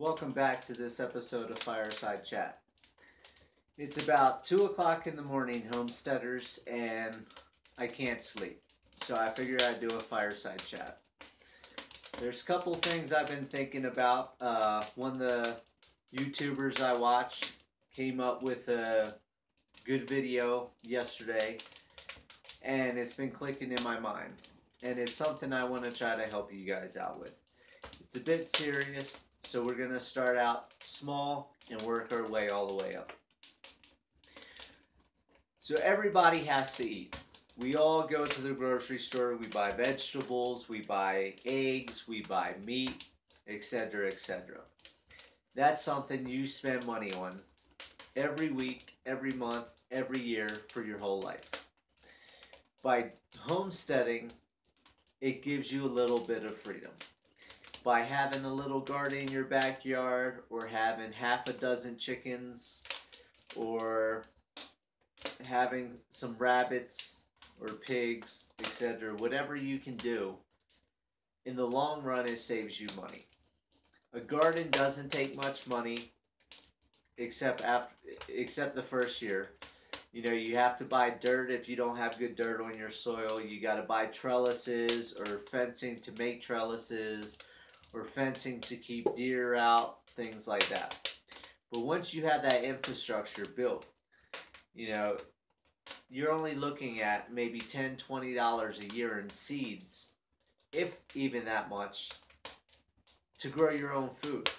Welcome back to this episode of Fireside Chat. It's about 2 o'clock in the morning, homesteaders, and I can't sleep. So I figured I'd do a fireside chat. There's a couple things I've been thinking about. One of the YouTubers I watch came up with a good video yesterday, and it's been clicking in my mind. And it's something I want to try to help you guys out with. It's a bit serious, so we're going to start out small and work our way all the way up. So everybody has to eat. We all go to the grocery store, we buy vegetables, we buy eggs, we buy meat, etc., etc. That's something you spend money on every week, every month, every year for your whole life. By homesteading, it gives you a little bit of freedom. By having a little garden in your backyard, or having half a dozen chickens, or having some rabbits or pigs, etc., whatever you can do, in the long run it saves you money. A garden doesn't take much money except the first year. You know, you have to buy dirt if you don't have good dirt on your soil. You got to buy trellises or fencing to make trellises, or fencing to keep deer out, things like that. But once you have that infrastructure built, you know, you're only looking at maybe $10, $20 a year in seeds, if even that much, to grow your own food.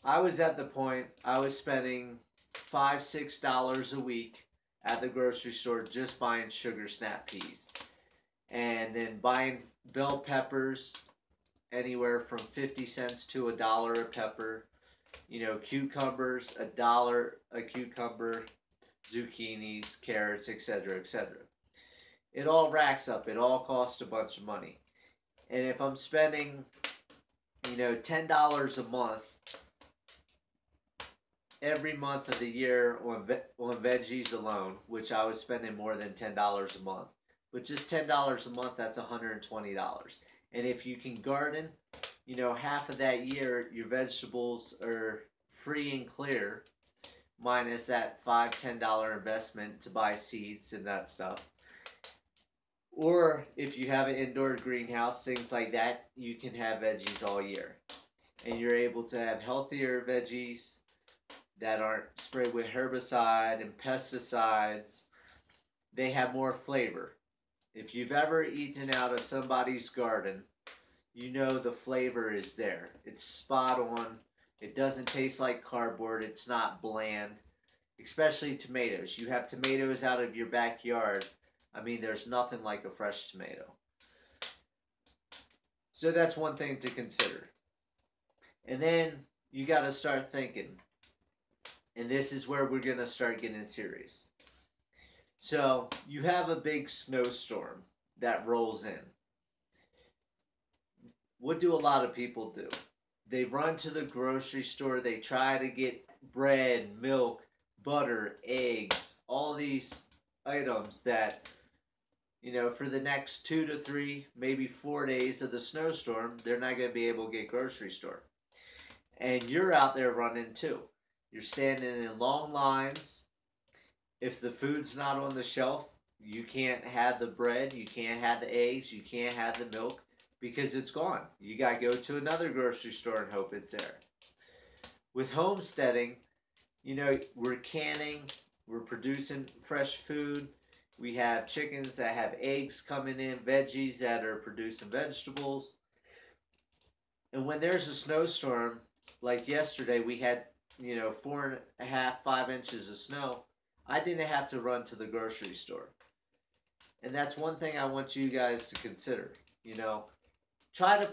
I was at the point I was spending $5, $6 a week at the grocery store just buying sugar snap peas, and then buying bell peppers anywhere from 50 cents to $1 a pepper. You know, cucumbers, $1 a cucumber, zucchinis, carrots, etc., etc. It all racks up. It all costs a bunch of money. And if I'm spending, you know, $10 a month every month of the year on veggies alone, which I was spending more than $10 a month, but just $10 a month, that's $120. And if you can garden, you know, half of that year, your vegetables are free and clear, minus that $5, $10 investment to buy seeds and that stuff. Or if you have an indoor greenhouse, things like that, you can have veggies all year. And you're able to have healthier veggies that aren't sprayed with herbicide and pesticides. They have more flavor. If you've ever eaten out of somebody's garden, you know the flavor is there. It's spot on. It doesn't taste like cardboard. It's not bland. Especially tomatoes. You have tomatoes out of your backyard. I mean, there's nothing like a fresh tomato. So that's one thing to consider. And then you got to start thinking. And this is where we're going to start getting serious. So you have a big snowstorm that rolls in. What do a lot of people do? They run to the grocery store. They try to get bread, milk, butter, eggs, all these items that, you know, for the next 2 to 3, maybe 4 days of the snowstorm, they're not going to be able to get grocery store. And you're out there running too. You're standing in long lines. If the food's not on the shelf, you can't have the bread, you can't have the eggs, you can't have the milk, because it's gone. You got to go to another grocery store and hope it's there. With homesteading, you know, we're canning, we're producing fresh food. We have chickens that have eggs coming in, veggies that are producing vegetables. And when there's a snowstorm, like yesterday, we had, you know, 4.5, 5 inches of snow. I didn't have to run to the grocery store. And that's one thing I want you guys to consider. You know, try to,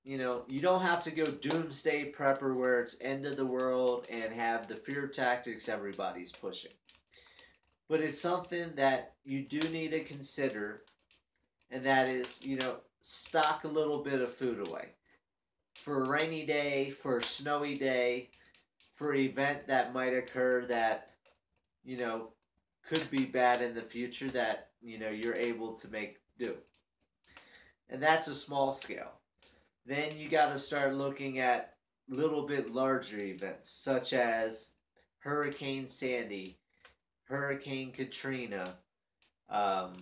you know, you don't have to go doomsday prepper where it's end of the world and have the fear tactics everybody's pushing. But it's something that you do need to consider, and that is, you know, stock a little bit of food away. For a rainy day, for a snowy day, for an event that might occur that, you know, could be bad in the future, that, you know, you're able to make do. And that's a small scale. Then you got to start looking at little bit larger events, such as Hurricane Sandy, Hurricane Katrina, um,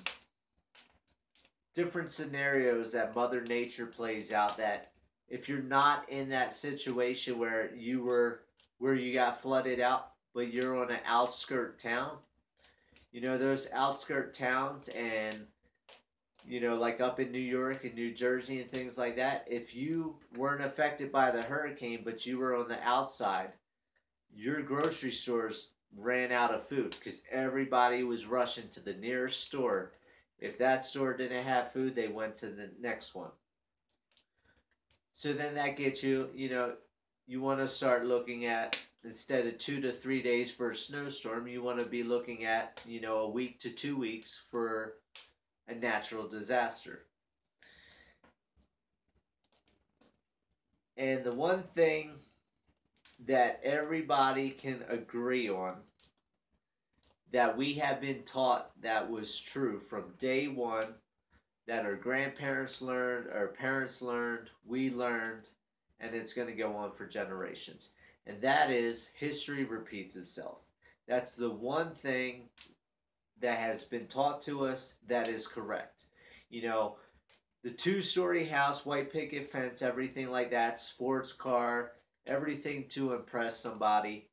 different scenarios that Mother Nature plays out, that if you're not in that situation where you got flooded out, but you're on an outskirt town, those outskirt towns, and like up in New York and New Jersey and things like that, if you weren't affected by the hurricane but you were on the outside, your grocery stores ran out of food because everybody was rushing to the nearest store. If that store didn't have food, they went to the next one. So then that gets you want to start looking at, instead of 2 to 3 days for a snowstorm, you want to be looking at, a week to 2 weeks for a natural disaster. And the one thing that everybody can agree on, that we have been taught that was true from day one, that our grandparents learned, our parents learned, we learned, and it's going to go on for generations. And that is, history repeats itself. That's the one thing that has been taught to us that is correct. The 2-story house, white picket fence, everything like that, sports car, everything to impress somebody.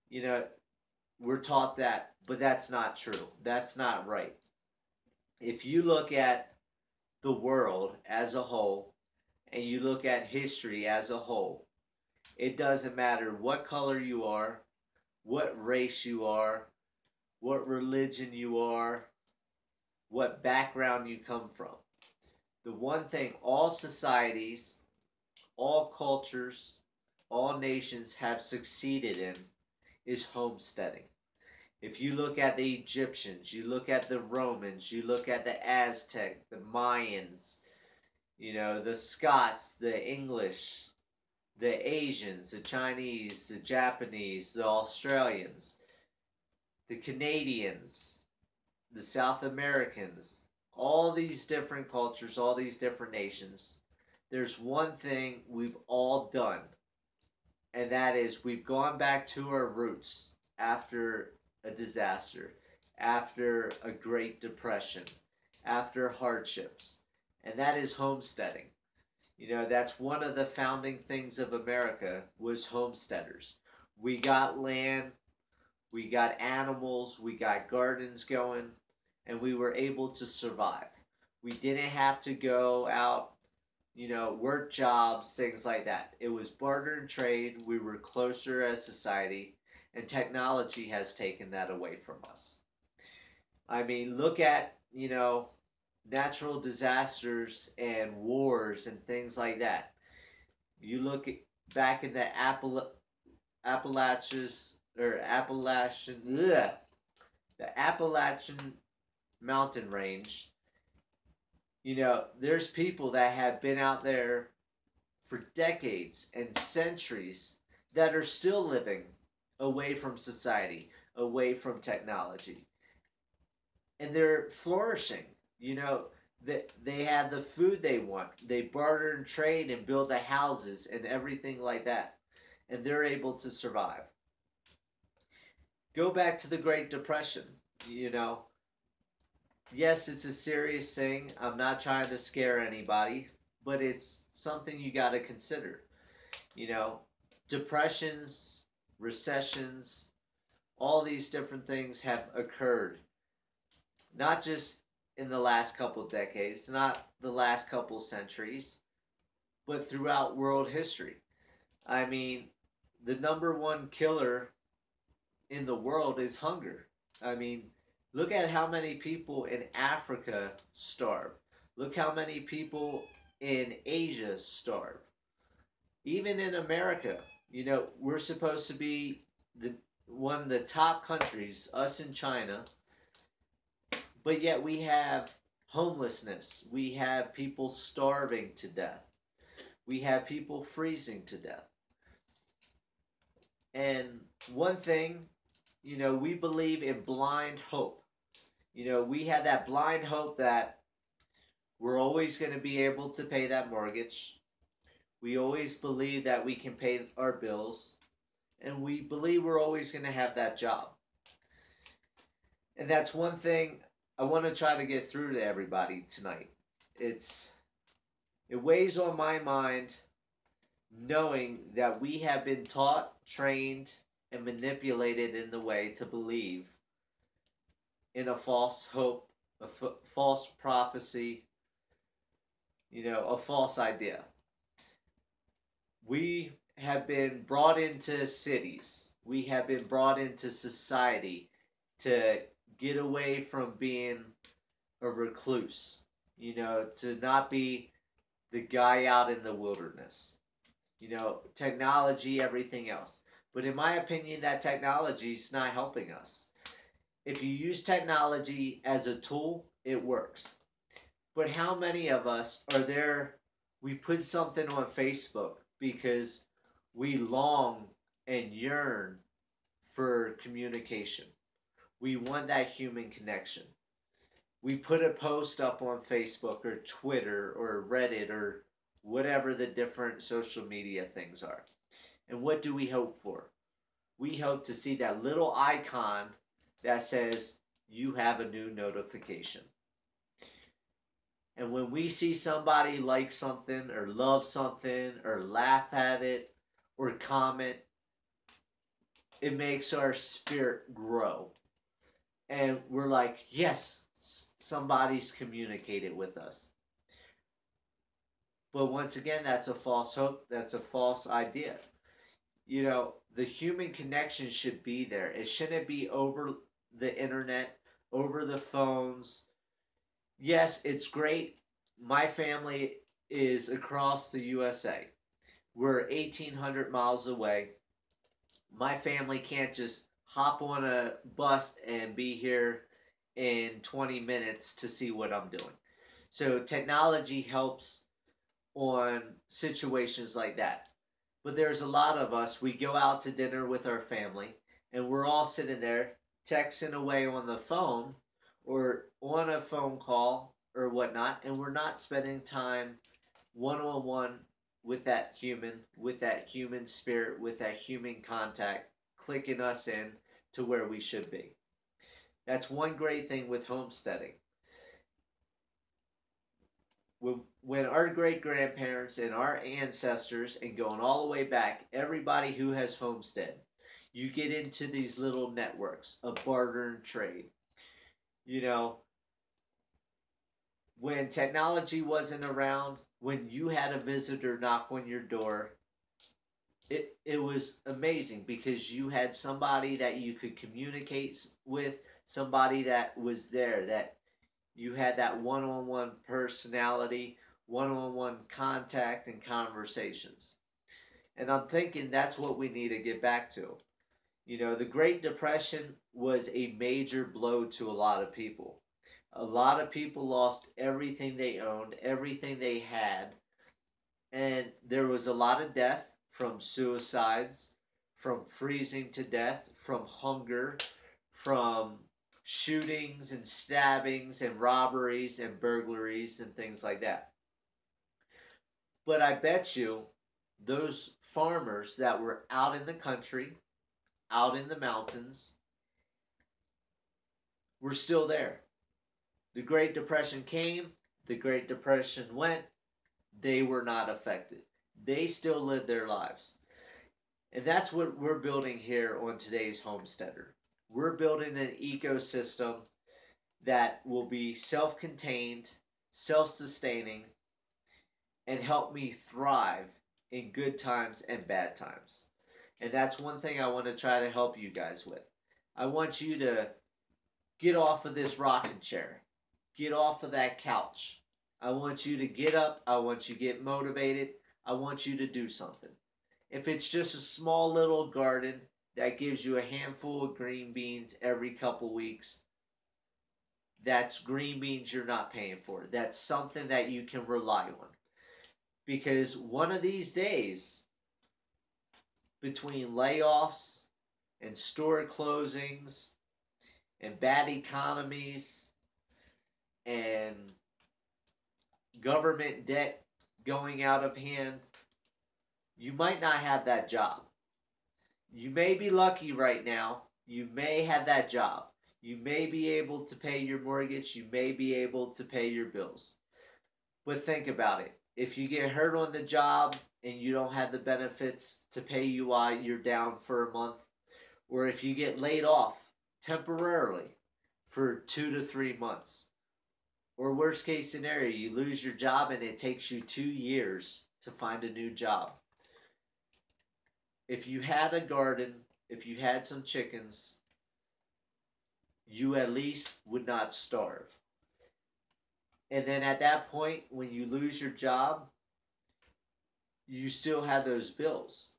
We're taught that, but that's not true. That's not right. If you look at the world as a whole, and you look at history as a whole, it doesn't matter what color you are, what race you are, what religion you are, what background you come from. The one thing all societies, all cultures, all nations have succeeded in is homesteading. If you look at the Egyptians, you look at the Romans, you look at the Aztec, the Mayans, the Scots, the English, the Asians, the Chinese, the Japanese, the Australians, the Canadians, the South Americans, all these different cultures, all these different nations, there's one thing we've all done, and that is we've gone back to our roots after a disaster, after a Great Depression, after hardships, and that is homesteading. That's one of the founding things of America, was homesteaders. We got land, we got animals, we got gardens going, and we were able to survive. We didn't have to go out, work jobs, things like that. It was barter and trade. We were closer as society, and technology has taken that away from us. I mean, look at, natural disasters and wars and things like that. You look at back in the Appalachians, or the Appalachian mountain range. There's people that have been out there for decades and centuries that are still living away from society, away from technology. And they're flourishing. That they have the food they want. They barter and trade and build the houses and everything like that. And they're able to survive. Go back to the Great Depression. Yes, it's a serious thing. I'm not trying to scare anybody, but it's something you got to consider. Depressions, recessions, all these different things have occurred. Not just in the last couple decades, not the last couple centuries, but throughout world history. I mean, the number one killer in the world is hunger. I mean, look at how many people in Africa starve. Look how many people in Asia starve. Even in America, we're supposed to be one of the top countries, us and China, but yet we have homelessness. We have people starving to death. We have people freezing to death. And one thing, we believe in blind hope. We have that blind hope that we're always going to be able to pay that mortgage. We always believe that we can pay our bills, and we believe we're always going to have that job. And that's one thing I want to try to get through to everybody tonight. It weighs on my mind knowing that we have been taught, trained, and manipulated in the way to believe in a false hope, false prophecy, a false idea. We have been brought into cities. We have been brought into society to get away from being a recluse, to not be the guy out in the wilderness. Technology, everything else. But in my opinion, that technology is not helping us. If you use technology as a tool, it works. But how many of us are there? We put something on Facebook because we long and yearn for communication. We want that human connection. We put a post up on Facebook or Twitter or Reddit or whatever the different social media things are. And what do we hope for? We hope to see that little icon that says, you have a new notification. And when we see somebody like something or love something or laugh at it or comment, it makes our spirit grow. And we're like, yes, somebody's communicated with us. But once again, that's a false hope. That's a false idea. The human connection should be there. It shouldn't be over the internet, over the phones. Yes, it's great. My family is across the USA. We're 1,800 miles away. My family can't just hop on a bus and be here in 20 minutes to see what I'm doing. So technology helps on situations like that. But there's a lot of us, we go out to dinner with our family, and we're all sitting there texting away on the phone or on a phone call or whatnot, and we're not spending time one-on-one with that human spirit, with that human contact, clicking us in to where we should be. That's one great thing with homesteading. When our great-grandparents and our ancestors, and going all the way back, everybody who has homestead, you get into these little networks of barter and trade. When technology wasn't around, when you had a visitor knock on your door, it was amazing because you had somebody that you could communicate with, somebody that was there, that you had that one-on-one personality, one-on-one contact and conversations. And I'm thinking that's what we need to get back to. The Great Depression was a major blow to a lot of people. A lot of people lost everything they owned, everything they had. And there was a lot of death from suicides, from freezing to death, from hunger, from shootings and stabbings and robberies and burglaries and things like that. But I bet you those farmers that were out in the country, out in the mountains, were still there. The Great Depression came, the Great Depression went, they were not affected. They still lived their lives. And that's what we're building here on today's Homesteader. We're building an ecosystem that will be self-contained, self-sustaining, and help me thrive in good times and bad times. And that's one thing I want to try to help you guys with. I want you to get off of this rocking chair. Get off of that couch. I want you to get up. I want you to get motivated. I want you to do something. If it's just a small little garden that gives you a handful of green beans every couple weeks, that's green beans you're not paying for. That's something that you can rely on. Because one of these days, between layoffs and store closings and bad economies and government debt going out of hand, you might not have that job. You may be lucky right now. You may have that job. You may be able to pay your mortgage. You may be able to pay your bills. But think about it. If you get hurt on the job and you don't have the benefits to pay you while you're down for a month, or if you get laid off temporarily for 2 to 3 months, or worst case scenario, you lose your job and it takes you 2 years to find a new job. If you had a garden, if you had some chickens, you at least would not starve. And then at that point, when you lose your job, you still have those bills.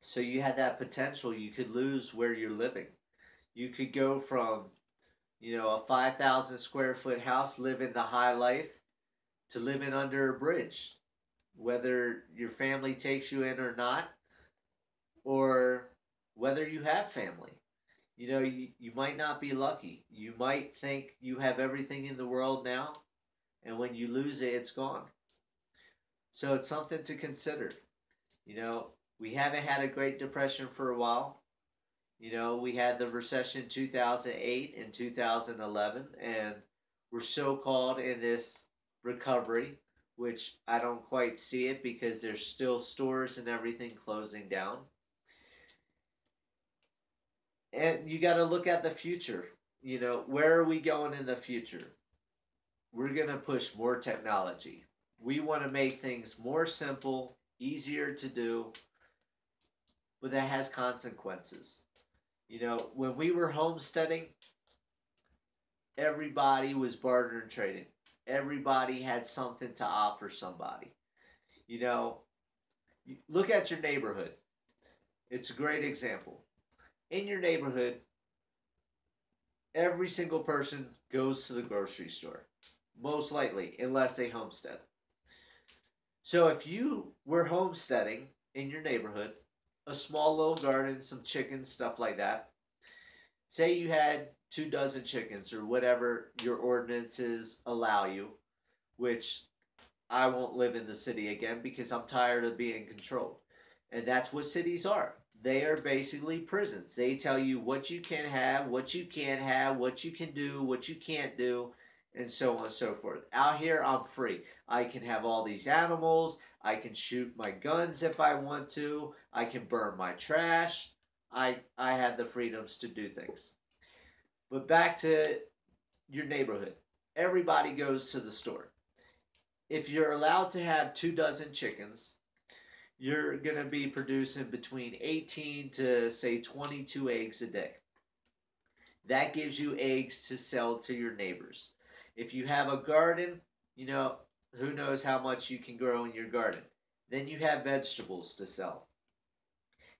So you had that potential. You could lose where you're living. You could go from, a 5,000 square foot house living the high life to living under a bridge, whether your family takes you in or not, or whether you have family. You might not be lucky. You might think you have everything in the world now, and when you lose it, it's gone. So it's something to consider. We haven't had a Great Depression for a while. We had the recession 2008 and 2011, and we're so-called in this recovery, which I don't quite see it because there's still stores and everything closing down. And you got to look at the future. Where are we going in the future? We're going to push more technology. We want to make things more simple, easier to do, but that has consequences. When we were homesteading, everybody was bartering and trading. Everybody had something to offer somebody. Look at your neighborhood. It's a great example. In your neighborhood, every single person goes to the grocery store. Most likely, unless they homestead. So if you were homesteading in your neighborhood, a small little garden, some chickens, stuff like that. Say you had 24 chickens or whatever your ordinances allow you, which I won't live in the city again because I'm tired of being controlled. And that's what cities are. They are basically prisons. They tell you what you can have, what you can't have, what you can do, what you can't do, and so on and so forth. Out here, I'm free. I can have all these animals. I can shoot my guns if I want to. I can burn my trash. I have the freedoms to do things. But back to your neighborhood. Everybody goes to the store. If you're allowed to have 24 chickens, you're going to be producing between 18 to, say, 22 eggs a day. That gives you eggs to sell to your neighbors. If you have a garden, who knows how much you can grow in your garden. Then you have vegetables to sell.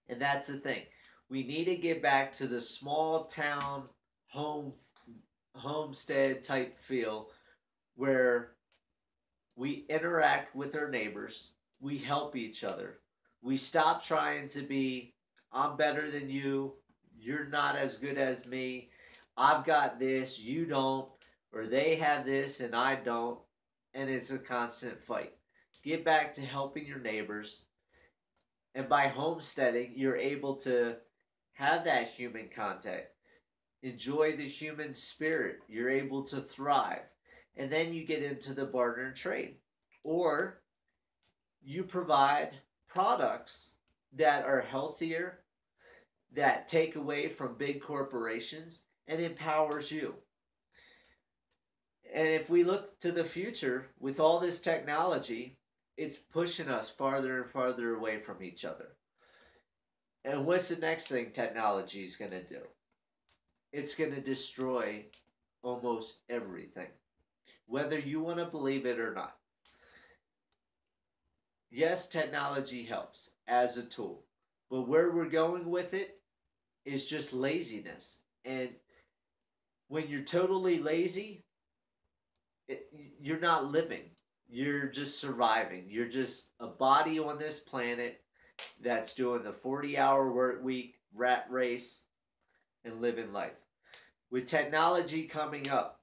And that's the thing. We need to get back to the small town homestead type feel where we interact with our neighbors. We help each other. We stop trying to be, I'm better than you. You're not as good as me. I've got this, you don't. Or they have this and I don't. And it's a constant fight. Get back to helping your neighbors. And by homesteading, you're able to have that human contact. Enjoy the human spirit. You're able to thrive. And then you get into the barter and trade. Or you provide products that are healthier, that take away from big corporations, and empowers you. And if we look to the future, with all this technology, it's pushing us farther and farther away from each other. And what's the next thing technology is going to do? It's going to destroy almost everything, whether you want to believe it or not. Yes, technology helps as a tool, but where we're going with it is just laziness. And when you're totally lazy, you're not living. You're just surviving. You're just a body on this planet that's doing the 40-hour work week, rat race, and living life. With technology coming up,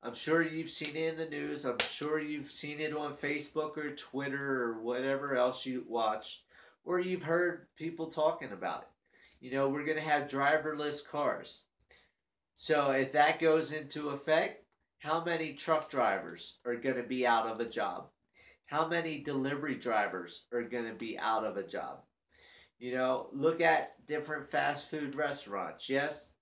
I'm sure you've seen it in the news. I'm sure you've seen it on Facebook or Twitter or whatever else you watch, or you've heard people talking about it. We're going to have driverless cars. So if that goes into effect, how many truck drivers are going to be out of a job? How many delivery drivers are going to be out of a job? Look at different fast food restaurants. Yes,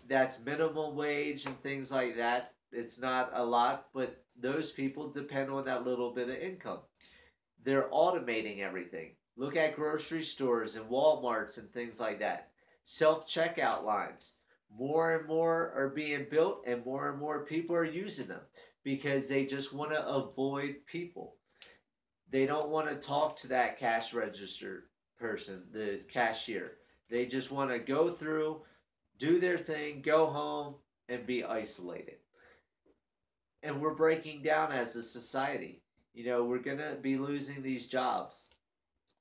that's minimum wage and things like that. It's not a lot, but those people depend on that little bit of income. They're automating everything. Look at grocery stores and Walmarts and things like that. Self-checkout lines. More and more are being built, and more people are using them because they just want to avoid people. They don't want to talk to that cash register person, the cashier. They just want to go through, do their thing, go home, and be isolated. And we're breaking down as a society. We're going to be losing these jobs.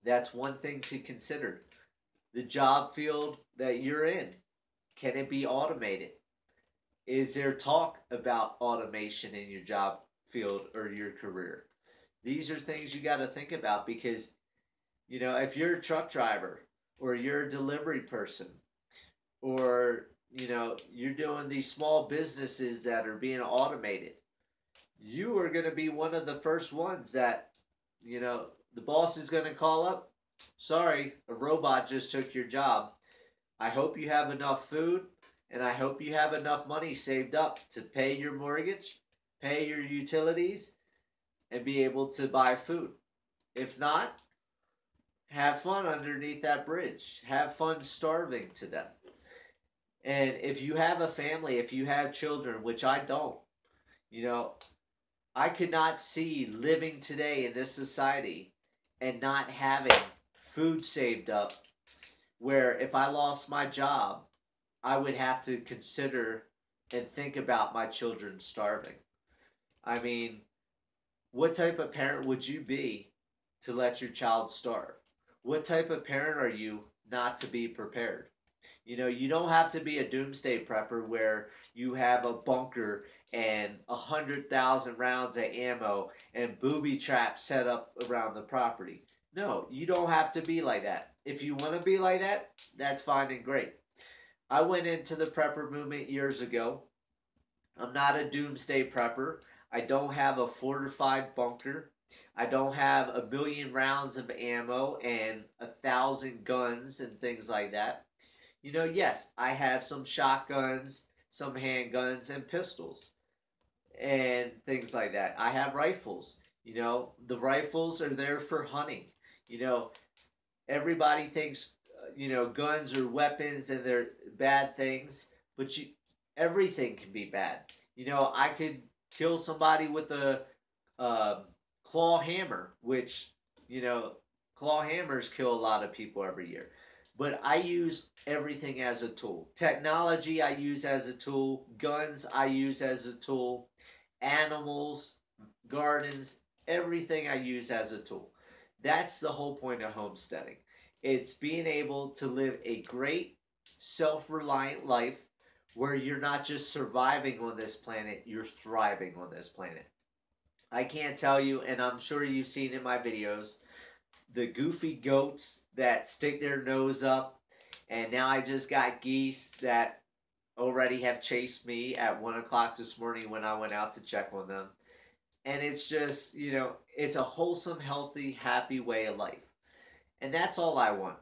That's one thing to consider. The job field that you're in, can it be automated? Is there talk about automation in your job field or your career? These are things you got to think about because, if you're a truck driver or you're a delivery person or, you're doing these small businesses that are being automated, you are going to be one of the first ones that, the boss is going to call up. Sorry, a robot just took your job. I hope you have enough food and I hope you have enough money saved up to pay your mortgage, pay your utilities, and be able to buy food. If not, have fun underneath that bridge. Have fun starving to death. And if you have a family, if you have children, which I don't, I could not see living today in this society and not having food saved up where if I lost my job, I would have to consider and think about my children starving. I mean, what type of parent would you be to let your child starve? What type of parent are you not to be prepared? You don't have to be a doomsday prepper where you have a bunker and 100,000 rounds of ammo and booby traps set up around the property. No, you don't have to be like that. If you want to be like that, that's fine and great. I went into the prepper movement years ago. I'm not a doomsday prepper. I don't have a fortified bunker. I don't have 1,000,000 rounds of ammo and 1,000 guns and things like that. Yes, I have some shotguns, some handguns, and pistols, and things like that. I have rifles. The rifles are there for hunting. Everybody thinks, guns are weapons and they're bad things, but everything can be bad. I could kill somebody with a claw hammer, which, claw hammers kill a lot of people every year. But I use everything as a tool. Technology I use as a tool. Guns I use as a tool. Animals, gardens, everything I use as a tool. That's the whole point of homesteading. It's being able to live a great, self-reliant life where you're not just surviving on this planet, you're thriving on this planet. I can't tell you, and I'm sure you've seen in my videos, the goofy goats that stick their nose up, and now I just got geese that already have chased me at 1 o'clock this morning when I went out to check on them. And it's just, it's a wholesome, healthy, happy way of life. And that's all I want.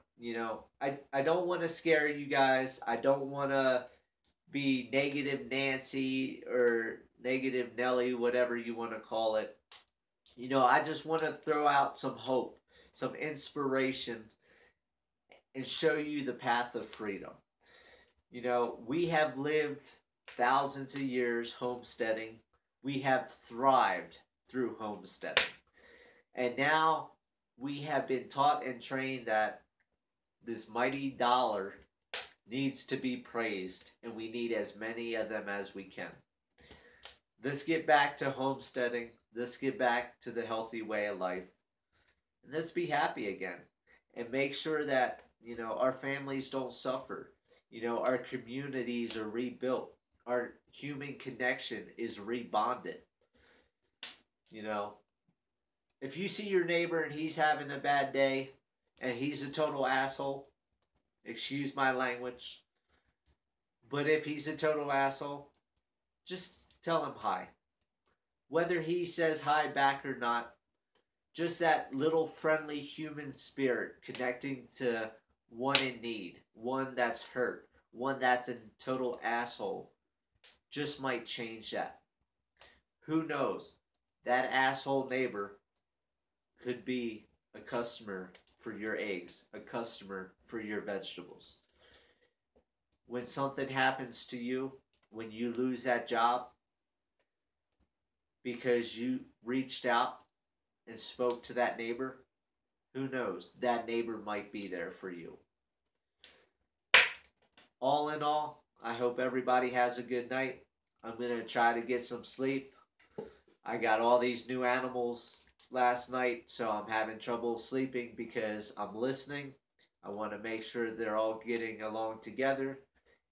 I don't want to scare you guys. I don't want to be negative Nancy or negative Nelly, whatever you want to call it. I just want to throw out some hope, some inspiration, and show you the path of freedom. We have lived thousands of years homesteading. We have thrived through homesteading. And now we have been taught and trained that this mighty dollar needs to be praised, and we need as many of them as we can. Let's get back to homesteading. Let's get back to the healthy way of life. And let's be happy again. And make sure that, our families don't suffer. Our communities are rebuilt. our human connection is rebonded. You know, if you see your neighbor and he's having a bad day and he's a total asshole, excuse my language, but if he's a total asshole, just tell him hi. Whether he says hi back or not, just that little friendly human spirit connecting to one in need, one that's hurt, one that's a total asshole, just might change that. Who knows? That asshole neighbor could be a customer for your eggs, a customer for your vegetables. When something happens to you, when you lose that job because you reached out and spoke to that neighbor, who knows? That neighbor might be there for you. All in all, I hope everybody has a good night. I'm going to try to get some sleep. I got all these new animals last night, so I'm having trouble sleeping because I'm listening. I want to make sure they're all getting along together,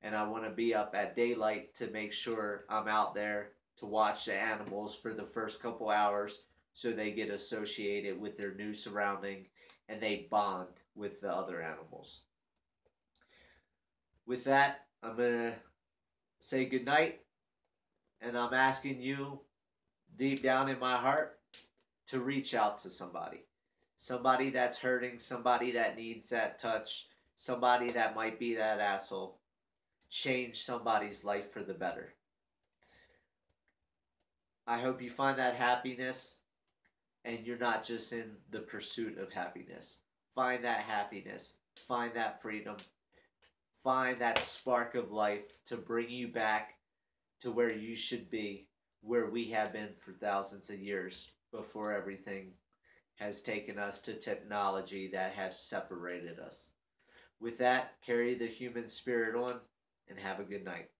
and I want to be up at daylight to make sure I'm out there to watch the animals for the first couple hours so they get associated with their new surrounding and they bond with the other animals. With that, I'm going to say goodnight, and I'm asking you deep down in my heart to reach out to somebody. Somebody that's hurting, somebody that needs that touch, somebody that might be that asshole. Change somebody's life for the better. I hope you find that happiness and you're not just in the pursuit of happiness. Find that happiness. Find that freedom. Find that spark of life to bring you back to where you should be, where we have been for thousands of years before everything has taken us to technology that has separated us. With that, carry the human spirit on and have a good night.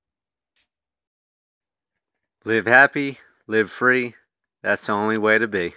Live happy, live free. That's the only way to be.